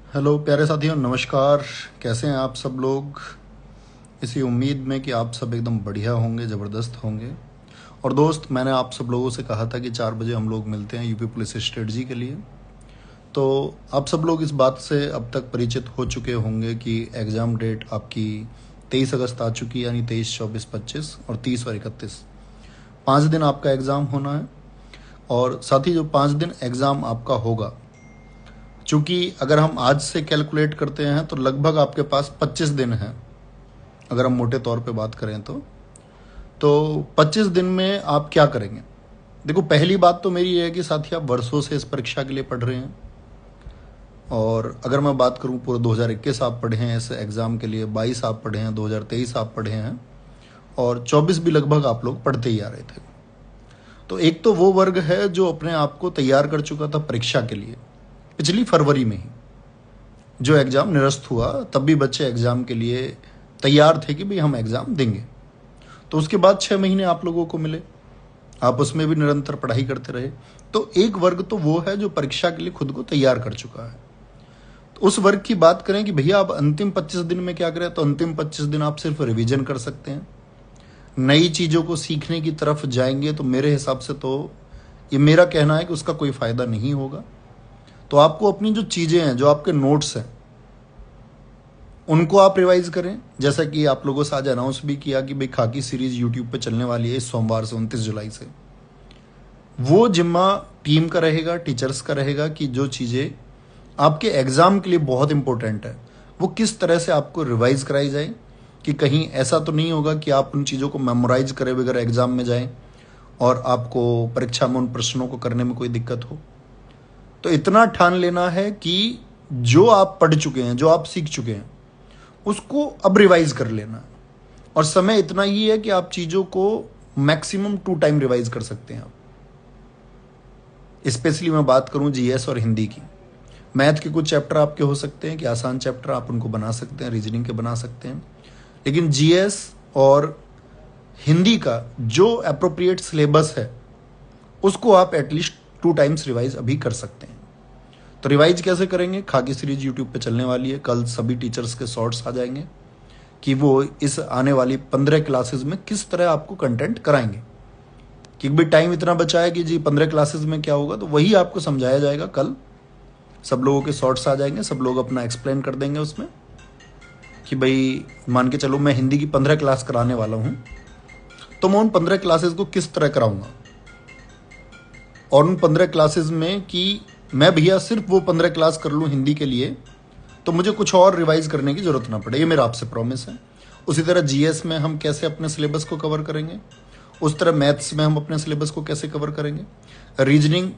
Hello प्यारे साथियों, नमस्कार। कैसे हैं आप सब लोग? इसी उम्मीद में कि आप सब एकदम बढ़िया होंगे, ज़बरदस्त होंगे। और दोस्त, मैंने आप सब लोगों से कहा था कि 4 बजे हम लोग मिलते हैं यूपी पुलिस स्ट्रेटजी के लिए। तो आप सब लोग इस बात से अब तक परिचित हो चुके होंगे कि एग्ज़ाम डेट आपकी 23 अगस्त आ चुकी है, यानी 23, 24, 25 और 30 और 31। 5 दिन आपका एग्ज़ाम होना है। और साथ ही जो 5 दिन एग्ज़ाम आपका होगा, चूँकि अगर हम आज से कैलकुलेट करते हैं तो लगभग आपके पास 25 दिन हैं, अगर हम मोटे तौर पे बात करें तो 25 दिन में आप क्या करेंगे? देखो, पहली बात तो मेरी ये है कि साथी, आप वर्षों से इस परीक्षा के लिए पढ़ रहे हैं। और अगर मैं बात करूं, पूरा 2021 आप पढ़े हैं इस एग्ज़ाम के लिए, 22 आप पढ़े हैं, 2023 आप पढ़े हैं, और 24 भी लगभग आप लोग पढ़ते ही आ रहे थे। तो एक तो वो वर्ग है जो अपने आप को तैयार कर चुका था परीक्षा के लिए पिछली फरवरी में ही। जो एग्ज़ाम निरस्त हुआ, तब भी बच्चे एग्ज़ाम के लिए तैयार थे कि भाई हम एग्ज़ाम देंगे। तो उसके बाद 6 महीने आप लोगों को मिले, आप उसमें भी निरंतर पढ़ाई करते रहे। तो एक वर्ग तो वो है जो परीक्षा के लिए खुद को तैयार कर चुका है। तो उस वर्ग की बात करें कि भैया आप अंतिम 25 दिन में क्या करें, तो अंतिम 25 दिन आप सिर्फ रिवीजन कर सकते हैं। नई चीज़ों को सीखने की तरफ जाएंगे तो मेरे हिसाब से तो ये मेरा कहना है कि उसका कोई फ़ायदा नहीं होगा। तो आपको अपनी जो चीज़ें हैं, जो आपके नोट्स हैं, उनको आप रिवाइज करें। जैसा कि आप लोगों से आज अनाउंस भी किया कि भाई खाकी सीरीज यूट्यूब पे चलने वाली है इस सोमवार से 29 जुलाई से। वो जिम्मा टीम का रहेगा, टीचर्स का रहेगा कि जो चीज़ें आपके एग्ज़ाम के लिए बहुत इंपॉर्टेंट है वो किस तरह से आपको रिवाइज कराई जाए, कि कहीं ऐसा तो नहीं होगा कि आप उन चीज़ों को मेमोराइज करे बगैर एग्ज़ाम में जाएं और आपको परीक्षा में उन प्रश्नों को करने में कोई दिक्कत हो। तो इतना ठान लेना है कि जो आप पढ़ चुके हैं, जो आप सीख चुके हैं, उसको अब रिवाइज कर लेना। और समय इतना ही है कि आप चीज़ों को मैक्सिमम 2 टाइम रिवाइज कर सकते हैं। आप स्पेशली मैं बात करूं जीएस और हिंदी की। मैथ के कुछ चैप्टर आपके हो सकते हैं कि आसान चैप्टर, आप उनको बना सकते हैं, रीजनिंग के बना सकते हैं। लेकिन जीएस और हिंदी का जो अप्रोप्रिएट सिलेबस है उसको आप एटलीस्ट 2 टाइम्स रिवाइज अभी कर सकते हैं। तो रिवाइज कैसे करेंगे? खाकी सीरीज यूट्यूब पे चलने वाली है, कल सभी टीचर्स के शॉर्ट्स आ जाएंगे कि वो इस आने वाली 15 क्लासेस में किस तरह आपको कंटेंट कराएंगे। कि भाई टाइम इतना बचा है कि जी 15 क्लासेस में क्या होगा, तो वही आपको समझाया जाएगा। कल सब लोगों के शॉर्ट्स आ जाएंगे, सब लोग अपना एक्सप्लेन कर देंगे उसमें कि भाई मान के चलो मैं हिंदी की 15 क्लास कराने वाला हूँ, तो मैं उन 15 क्लासेस को किस तरह कराऊंगा, और उन 15 क्लासेस में कि मैं भैया सिर्फ वो 15 क्लास कर लूँ हिंदी के लिए, तो मुझे कुछ और रिवाइज करने की ज़रूरत ना पड़े। ये मेरा आपसे प्रॉमिस है। उसी तरह जीएस में हम कैसे अपने सिलेबस को कवर करेंगे, उस तरह मैथ्स में हम अपने सिलेबस को कैसे कवर करेंगे, रीजनिंग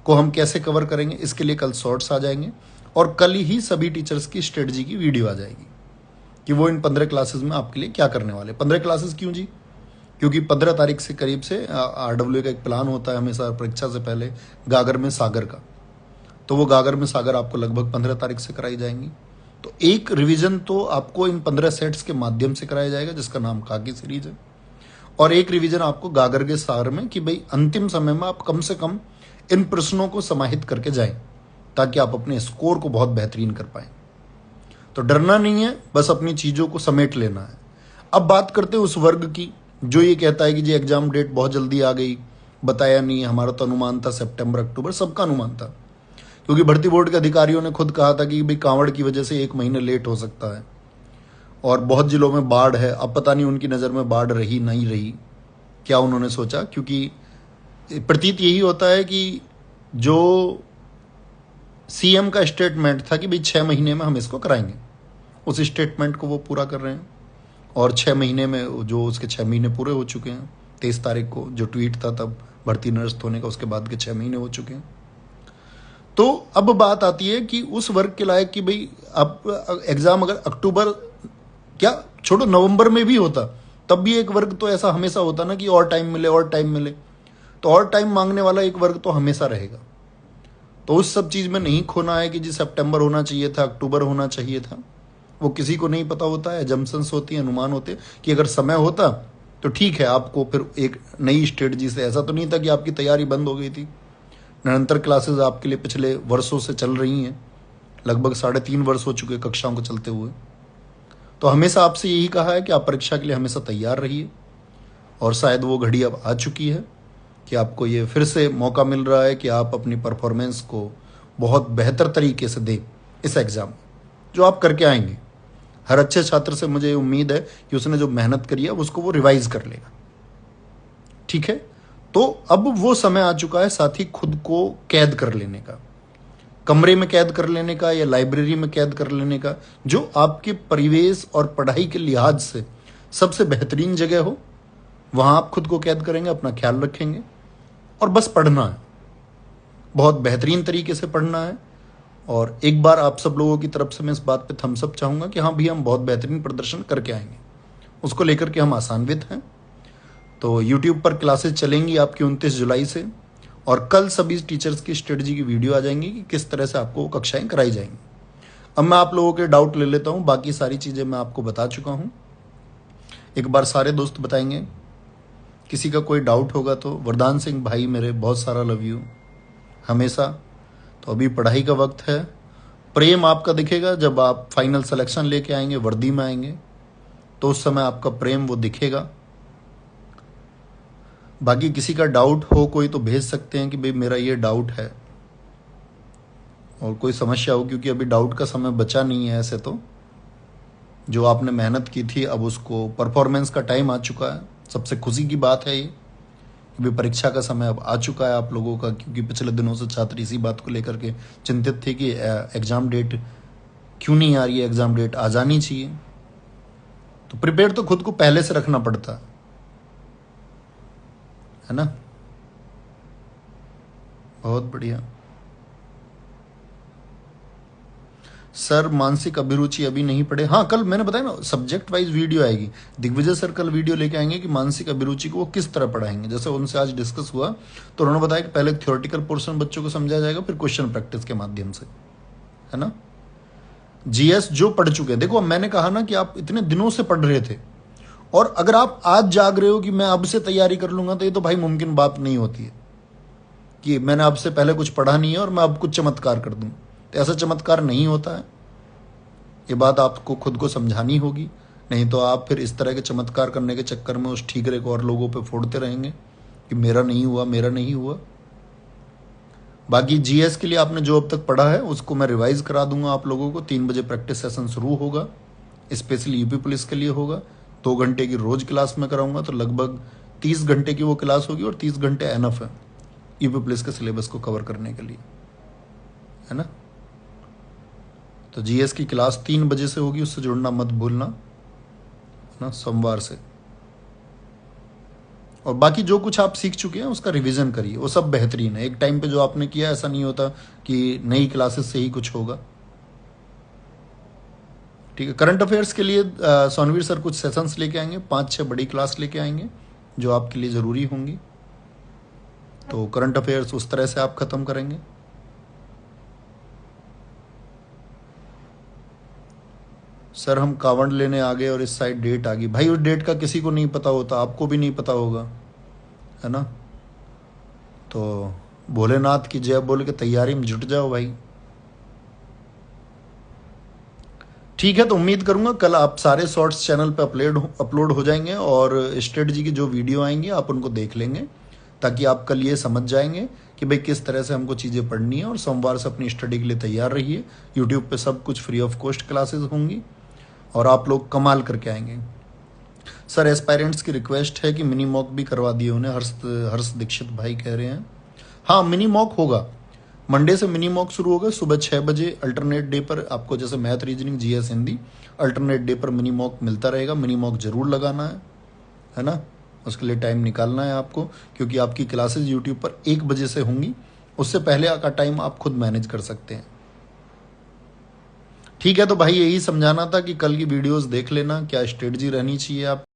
को हम कैसे कवर करेंगे, इसके लिए कल शॉर्ट्स आ जाएंगे। और कल ही सभी टीचर्स की स्ट्रेटजी की वीडियो आ जाएगी कि वो इन 15 क्लासेस में आपके लिए क्या करने वाले। 15 क्लासेस क्यों जी? क्योंकि 15 तारीख से करीब से आरडब्ल्यू का एक प्लान होता है हमेशा परीक्षा से पहले, गागर में सागर का। तो वो गागर में सागर आपको लगभग 15 तारीख से कराई जाएंगी। तो एक रिवीजन तो आपको इन 15 सेट्स के माध्यम से कराया जाएगा, जिसका नाम खाकी सीरीज है। और एक रिवीजन आपको गागर के सागर में, कि भाई अंतिम समय में आप कम से कम इन प्रश्नों को समाहित करके जाएं, ताकि आप अपने स्कोर को बहुत बेहतरीन कर पाएं। तो डरना नहीं है, बस अपनी चीज़ों को समेट लेना है। अब बात करते हैं उस वर्ग की जो ये कहता है कि जी एग्जाम डेट बहुत जल्दी आ गई, बताया नहीं, हमारा तो अनुमान था सितंबर अक्टूबर, सबका अनुमान था। क्योंकि भर्ती बोर्ड के अधिकारियों ने खुद कहा था कि भाई कांवड़ की वजह से 1 महीने लेट हो सकता है, और बहुत जिलों में बाढ़ है। अब पता नहीं उनकी नज़र में बाढ़ रही नहीं रही, क्या उन्होंने सोचा, क्योंकि प्रतीत यही होता है कि जो सीएम का स्टेटमेंट था कि भाई 6 महीने में हम इसको कराएंगे, उस स्टेटमेंट को वो पूरा कर रहे हैं। और 6 महीने में जो उसके 6 महीने पूरे हो चुके हैं। 23 तारीख को जो ट्वीट था तब भर्ती निरस्त होने का, उसके बाद के 6 महीने हो चुके हैं। तो अब बात आती है कि उस वर्ग के लायक कि भाई अब एग्जाम अगर अक्टूबर, क्या छोड़ो, नवंबर में भी होता तब भी एक वर्ग तो ऐसा हमेशा होता ना कि और टाइम मिले, और टाइम मिले। तो और टाइम मांगने वाला एक वर्ग तो हमेशा रहेगा। तो उस सब चीज़ में नहीं खोना है कि जी सितंबर होना चाहिए था, अक्टूबर होना चाहिए था। वो किसी को नहीं पता होता है, जम्पसन्स होती है, अनुमान होते हैं। कि अगर समय होता तो ठीक है, आपको फिर एक नई स्ट्रेटजी से, ऐसा तो नहीं था कि आपकी तैयारी बंद हो गई थी। निरंतर क्लासेस आपके लिए पिछले वर्षों से चल रही हैं, लगभग 3.5 वर्ष हो चुके कक्षाओं को चलते हुए। तो हमेशा आपसे यही कहा है कि आप परीक्षा के लिए हमेशा तैयार रहिए, और शायद वो घड़ी अब आ चुकी है कि आपको ये फिर से मौका मिल रहा है कि आप अपनी परफॉर्मेंस को बहुत बेहतर तरीके से दें इस एग्ज़ाम जो आप करके आएंगे। हर अच्छे छात्र से मुझे उम्मीद है कि उसने जो मेहनत करी है उसको वो रिवाइज कर लेगा। ठीक है, तो अब वो समय आ चुका है साथ ही खुद को कैद कर लेने का, कमरे में कैद कर लेने का या लाइब्रेरी में कैद कर लेने का, जो आपके परिवेश और पढ़ाई के लिहाज से सबसे बेहतरीन जगह हो। वहां आप खुद को कैद करेंगे, अपना ख्याल रखेंगे और बस पढ़ना है, बहुत बेहतरीन तरीके से पढ़ना है। और एक बार आप सब लोगों की तरफ से मैं इस बात पे थम्स अप चाहूँगा कि हाँ भी हम बहुत बेहतरीन प्रदर्शन करके आएंगे, उसको लेकर के हम आशान्वित हैं। तो YouTube पर क्लासेस चलेंगी आपकी 29 जुलाई से, और कल सभी टीचर्स की स्ट्रेटजी की वीडियो आ जाएंगी कि किस तरह से आपको कक्षाएं कराई जाएंगी। अब मैं आप लोगों के डाउट ले लेता हूँ, बाकी सारी चीज़ें मैं आपको बता चुका हूँ। एक बार सारे दोस्त बताएंगे, किसी का कोई डाउट होगा तो। वरदान सिंह भाई मेरे, बहुत सारा लव यू हमेशा। तो अभी पढ़ाई का वक्त है। प्रेम आपका दिखेगा जब आप फाइनल सिलेक्शन लेके आएंगे, वर्दी में आएंगे, तो उस समय आपका प्रेम वो दिखेगा। बाकी किसी का डाउट हो कोई तो भेज सकते हैं कि भाई मेरा ये डाउट है, और कोई समस्या हो, क्योंकि अभी डाउट का समय बचा नहीं है। ऐसे तो जो आपने मेहनत की थी अब उसको परफॉर्मेंस का टाइम आ चुका है। सबसे खुशी की बात है ये कि भी परीक्षा का समय अब आ चुका है आप लोगों का, क्योंकि पिछले दिनों से छात्र इसी बात को लेकर के चिंतित थे कि एग्ज़ाम डेट क्यों नहीं आ रही है, एग्ज़ाम डेट आ जानी चाहिए। तो प्रिपेयर तो खुद को पहले से रखना पड़ता है ना। बहुत बढ़िया सर, मानसिक अभिरुचि अभी नहीं पढ़े। हाँ, कल मैंने बताया ना सब्जेक्ट वाइज वीडियो आएगी। दिग्विजय सर कल वीडियो लेके आएंगे कि मानसिक अभिरुचि को वो किस तरह पढ़ाएंगे। जैसे उनसे आज डिस्कस हुआ तो उन्होंने बताया कि पहले थ्योरेटिकल पोर्शन बच्चों को समझाया जाएगा, फिर क्वेश्चन प्रैक्टिस के माध्यम से, है ना। जीएस जो पढ़ चुके हैं, देखो मैंने कहा ना कि आप इतने दिनों से पढ़ रहे थे, और अगर आप आज जाग रहे हो कि मैं अब से तैयारी कर लूंगा, तो ये तो भाई मुमकिन बात नहीं होती है कि मैंने अब से पहले कुछ पढ़ा नहीं है और मैं अब कुछ चमत्कार कर दूं। तो ऐसा चमत्कार नहीं होता है, ये बात आपको खुद को समझानी होगी। नहीं तो आप फिर इस तरह के चमत्कार करने के चक्कर में उस ठीकरे को और लोगों पे फोड़ते रहेंगे कि मेरा नहीं हुआ, मेरा नहीं हुआ। बाकी जीएस के लिए आपने जो अब तक पढ़ा है उसको मैं रिवाइज करा दूंगा आप लोगों को। 3 बजे प्रैक्टिस सेशन शुरू होगा, स्पेशली यूपी पुलिस के लिए होगा। 2 घंटे की रोज क्लास में कराऊंगा, तो लगभग 30 घंटे की वो क्लास होगी, और 30 घंटे एनफ है यूपी पुलिस के सिलेबस को कवर करने के लिए, है ना। तो जीएस की क्लास 3 बजे से होगी, उससे जुड़ना मत भूलना, है ना, सोमवार से। और बाकी जो कुछ आप सीख चुके हैं उसका रिवीजन करिए, वो सब बेहतरीन है। एक टाइम पे जो आपने किया ऐसा नहीं होता कि नई क्लासेस से ही कुछ होगा। ठीक है, करंट अफेयर्स के लिए सोनवीर सर कुछ सेशंस लेके आएंगे, 5-6 बड़ी क्लास लेके आएंगे जो आपके लिए ज़रूरी होंगी। तो करंट अफेयर्स उस तरह से आप ख़त्म करेंगे। सर हम कावड़ लेने आ गए और इस साइड डेट आ गई। भाई उस डेट का किसी को नहीं पता होता, आपको भी नहीं पता होगा, है ना। तो भोलेनाथ की जय बोल के तैयारी में जुट जाओ भाई। ठीक है, तो उम्मीद करूंगा कल आप सारे शॉर्ट्स चैनल पे अपलोड हो जाएंगे, और स्ट्रेटजी की जो वीडियो आएंगी आप उनको देख लेंगे, ताकि आप कल ये समझ जाएंगे कि भाई किस तरह से हमको चीज़ें पढ़नी है। और सोमवार से अपनी स्टडी के लिए तैयार रहिए। यूट्यूब पे सब कुछ फ्री ऑफ कॉस्ट क्लासेस होंगी और आप लोग कमाल करके आएंगे। सर एस्पायरेंट्स की रिक्वेस्ट है कि मिनी मॉक भी करवा दिए उन्हें, हर्ष दीक्षित भाई कह रहे हैं। हाँ, मिनी मॉक होगा, मंडे से मिनी मॉक शुरू होगा सुबह 6 बजे। अल्टरनेट डे पर आपको जैसे math, reasoning, GS, Hindi, alternate day पर मिनी मॉक मिलता रहेगा। मिनी मॉक जरूर लगाना है ना। उसके लिए टाइम निकालना है आपको, क्योंकि आपकी क्लासेस यूट्यूब पर 1 बजे से होंगी। उससे पहले का टाइम आप खुद मैनेज कर सकते हैं। ठीक है, तो भाई यही समझाना था कि कल की वीडियोस देख लेना, क्या स्ट्रेटजी रहनी चाहिए आपकी।